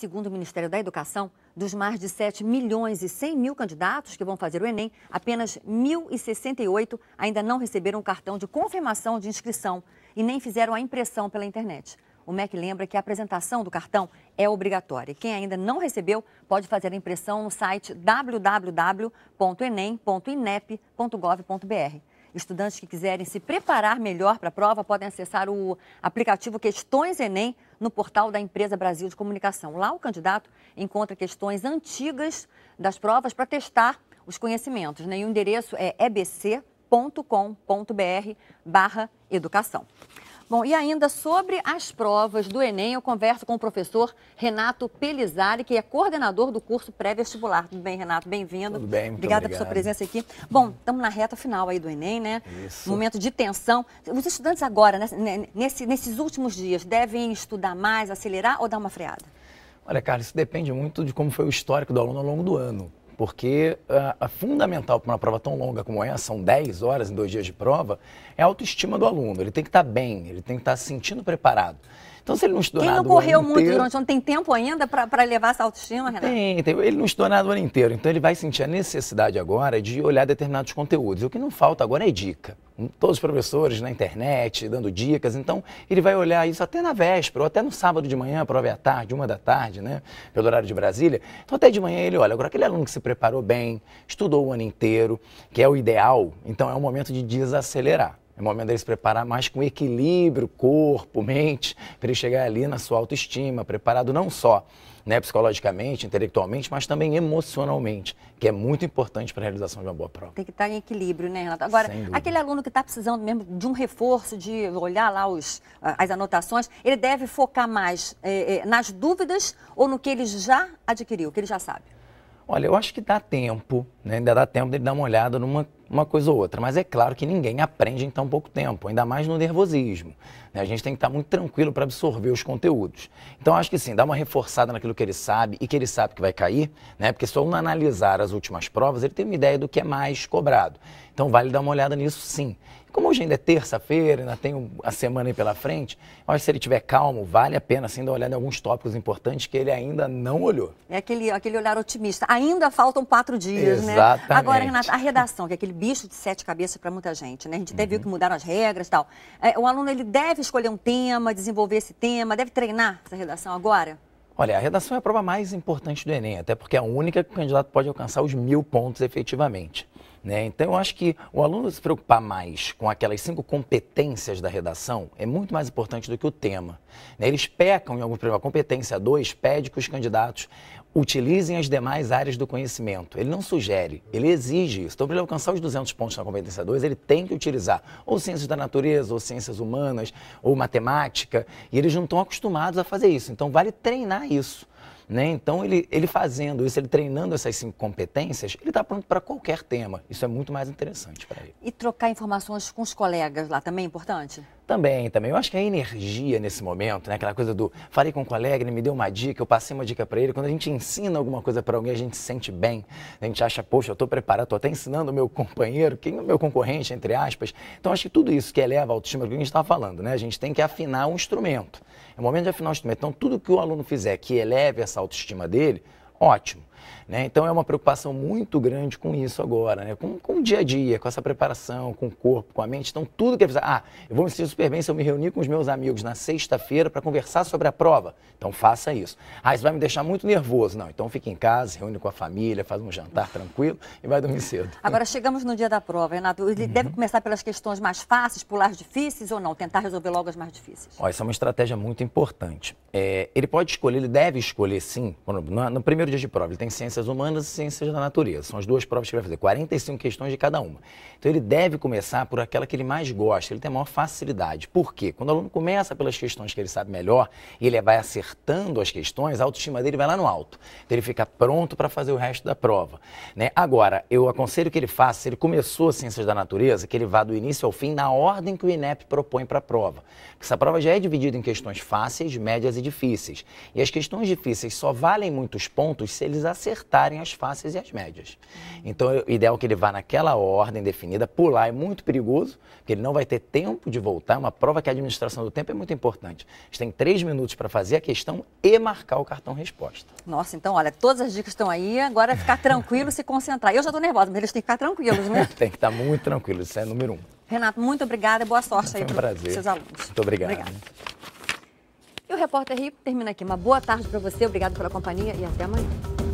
segundo o Ministério da Educação, dos mais de 7 milhões e 100 mil candidatos que vão fazer o Enem, apenas 1.068 ainda não receberam o cartão de confirmação de inscrição e nem fizeram a impressão pela internet. O MEC lembra que a apresentação do cartão é obrigatória. Quem ainda não recebeu pode fazer a impressão no site www.enem.inep.gov.br. Estudantes que quiserem se preparar melhor para a prova podem acessar o aplicativo Questões Enem no portal da Empresa Brasil de Comunicação. Lá o candidato encontra questões antigas das provas para testar os conhecimentos. E o endereço é ebc.com.br/educação. Bom, e ainda sobre as provas do Enem, eu converso com o professor Renato Pelizari, que é coordenador do curso pré-vestibular. Tudo bem, Renato? Bem-vindo. Tudo bem, muito Obrigada obrigado por sua presença aqui. Bom, estamos na reta final aí do Enem, né? Isso. Momento de tensão. Os estudantes agora, nesses últimos dias, devem estudar mais, acelerar ou dar uma freada? Olha, Carlos, isso depende muito de como foi o histórico do aluno ao longo do ano. Porque a fundamental para uma prova tão longa como essa, são 10 horas em 2 dias de prova, é a autoestima do aluno. Ele tem que estar bem, ele tem que estar se sentindo preparado. Então, se ele não estudou nada o ano inteiro... Quem não correu muito durante o ano, tem tempo ainda para levar essa autoestima, Renato? Tem. Ele não estudou nada o ano inteiro. Então, ele vai sentir a necessidade agora de olhar determinados conteúdos. O que não falta agora é dica. Todos os professores na internet dando dicas. Então, ele vai olhar isso até na véspera, ou até no sábado de manhã, a prova é à tarde, 1 da tarde, né? Pelo horário de Brasília. Então, até de manhã ele olha. Agora, aquele aluno que se preparou bem, estudou o ano inteiro, que é o ideal, então é o momento de desacelerar. É o momento dele se preparar mais com equilíbrio, corpo, mente, para ele chegar ali na sua autoestima, preparado não só, né, psicologicamente, intelectualmente, mas também emocionalmente, que é muito importante para a realização de uma boa prova. Tem que estar em equilíbrio, né, Renato? Agora, aquele aluno que está precisando mesmo de um reforço, de olhar lá as anotações, ele deve focar mais nas dúvidas ou no que ele já adquiriu, que ele já sabe? Olha, eu acho que dá tempo, né? Ainda dá tempo dele dar uma olhada numa coisa ou outra, mas é claro que ninguém aprende em tão pouco tempo, ainda mais no nervosismo, né? A gente tem que estar muito tranquilo para absorver os conteúdos. Então, acho que sim, dá uma reforçada naquilo que ele sabe e que ele sabe que vai cair, né? Porque só não analisar as últimas provas, ele tem uma ideia do que é mais cobrado. Então, vale dar uma olhada nisso, sim. Como hoje ainda é terça-feira, ainda tem a semana aí pela frente, eu acho que se ele estiver calmo, vale a pena assim, dar uma olhada em alguns tópicos importantes que ele ainda não olhou. É aquele olhar otimista. Ainda faltam 4 dias, Exatamente. Né? Agora, Renata, a redação, que é aquele bicho de 7 cabeças para muita gente, né? A gente até viu que mudaram as regras e tal. O aluno, ele deve escolher um tema, desenvolver esse tema, deve treinar essa redação agora? Olha, a redação é a prova mais importante do Enem, até porque é a única que o candidato pode alcançar os 1.000 pontos efetivamente. Né? Então, eu acho que o aluno se preocupar mais com aquelas 5 competências da redação é muito mais importante do que o tema. Né? Eles pecam em alguns problemas. A competência 2 pede que os candidatos utilizem as demais áreas do conhecimento. Ele não sugere, ele exige isso. Então, para ele alcançar os 200 pontos na competência 2, ele tem que utilizar ou ciências da natureza, ou ciências humanas, ou matemática, e eles não estão acostumados a fazer isso. Então, vale treinar isso. Né? Então, ele fazendo isso, ele treinando essas 5 competências, ele está pronto para qualquer tema. Isso é muito mais interessante para ele. E trocar informações com os colegas lá também é importante? Também. Eu acho que a energia nesse momento, né? Aquela coisa do falei com um colega, ele me deu uma dica, eu passei uma dica para ele. Quando a gente ensina alguma coisa para alguém, a gente se sente bem. A gente acha, poxa, eu estou preparado, estou até ensinando o meu companheiro, quem é o meu concorrente, entre aspas. Então, acho que tudo isso que eleva a autoestima, que a gente estava falando, né? A gente tem que afinar um instrumento. É o momento de afinar o instrumento. Então, tudo que o aluno fizer que eleve essa autoestima dele, ótimo. Né? Então, é uma preocupação muito grande com isso agora, né? Com o dia a dia, com essa preparação, com o corpo, com a mente. Então, tudo que ele fizer, eu vou me sentir super bem se eu me reunir com os meus amigos na sexta-feira para conversar sobre a prova. Então, faça isso. Isso vai me deixar muito nervoso. Não, então fique em casa, reúne com a família, faz um jantar tranquilo e vai dormir cedo. Agora, chegamos no dia da prova, Renato. Ele deve começar pelas questões mais fáceis, pular as difíceis ou não? Tentar resolver logo as mais difíceis? Essa é uma estratégia muito importante. Ele pode escolher, ele deve escolher sim, no primeiro dia de prova, ele tem ciências humanas e ciências da natureza. São as 2 provas que ele vai fazer, 45 questões de cada uma. Então ele deve começar por aquela que ele mais gosta, ele tem a maior facilidade. Por quê? Quando o aluno começa pelas questões que ele sabe melhor e ele vai acertando as questões, a autoestima dele vai lá no alto. Então ele fica pronto para fazer o resto da prova. Né? Agora, eu aconselho que ele faça, se ele começou ciências da natureza, que ele vá do início ao fim na ordem que o INEP propõe para a prova. Porque essa prova já é dividida em questões fáceis, médias e difíceis. E as questões difíceis só valem muitos pontos pontos se eles acertarem as fáceis e as médias. Então, o ideal é que ele vá naquela ordem definida. Pular é muito perigoso, porque ele não vai ter tempo de voltar. Uma prova que a administração do tempo é muito importante. A gente tem 3 minutos para fazer a questão e marcar o cartão resposta. Nossa, então, olha, todas as dicas estão aí. Agora é ficar tranquilo, se concentrar. Eu já estou nervosa, mas eles têm que ficar tranquilos, né? Tem que estar muito tranquilo, isso é número 1. Renato, muito obrigada e boa sorte aí Foi um para os seus alunos. Muito obrigado. Obrigada. E o Repórter Rio termina aqui. Uma boa tarde para você, obrigado pela companhia e até amanhã.